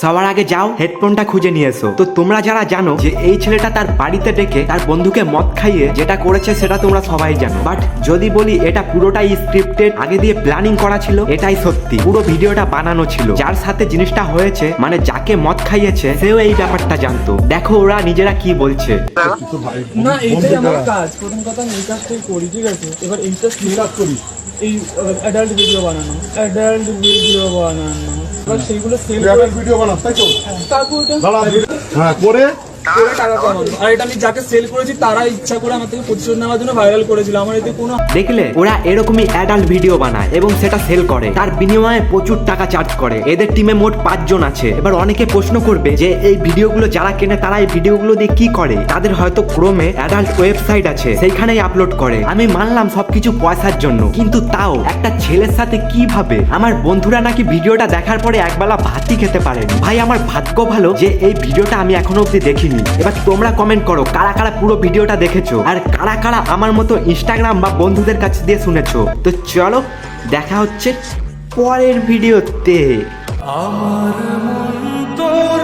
সবার আগে যাও হেডফোনটা খুঁজে নিয়ে এসো। তো তোমরা যারা জানো যে এই ছেলেটা তার বাড়িতে ডেকে তার বন্ধুকে মদ খাইয়ে যেটা করেছে সেটা তোমরা সবাই জানো, বাট যদি বলি এটা পুরোটাই স্ক্রিপ্টেড, আগে দিয়ে প্ল্যানিং করা ছিল, এটাই সত্যি। পুরো ভিডিওটা বানানো ছিল। যার সাথে জিনিসটা হয়েছে মানে যাকে মদ খাইয়েছে সেও এই ব্যাপারটা জানতো। দেখো ওরা নিজেরা কি বলছে। না এইটাই আমার কাজ, প্রথম কথা আমি এই কাজটাই করি, ঠিক আছে। এবার এইটা কাজ করি, এই অ্যাডাল্ট ভিডিও বানানো, এবার সেইগুলো সেল ভিডিও বানাস তাই তো? তারপর হ্যাঁ করে টাকা কামানো। আর এটা আমি যাকে সেল করেছি তারা ইচ্ছা করে আমার থেকে প্রতিশোধ নেওয়ার জন্য ভাইরাল করেছিল। আমার এতে কোনো দেখলে ওরা এরকমই অ্যাডাল্ট ভিডিও বানায় এবং সেটা সেল করে, তার বিনিময়ে প্রচুর টাকা চার্জ করে। এদের টিমে মোট 5 জন আছে। এবার অনেকে প্রশ্ন করবে যে এই ভিডিওগুলো যারা কেনে তারা এই ভিডিওগুলো দিয়ে কি করে? তাদের হয়তো ক্রোমে অ্যাডাল্ট ওয়েবসাইট আছে, সেইখানেই আপলোড করে। আমি মানলাম সবকিছু পয়সার জন্য, কিন্তু তাও একটা ছেলের সাথে কিভাবে? আমার বন্ধুরা নাকি ভিডিওটা দেখার পরে একবেলা ভাতই খেতে পারেনি। ভাই আমার ভাগ্য ভালো যে এই ভিডিওটা আমি এখনো অব্দি দেখিনি। এবার তোমরা কমেন্ট করো কারা কারা পুরো ভিডিওটা দেখেছো আর কারা কারা আমার মতো ইনস্টাগ্রাম বা বন্ধুদের কাছে দিয়ে শুনেছো। তো চলো দেখা হচ্ছে পরের ভিডিওতে। আমার মন তোর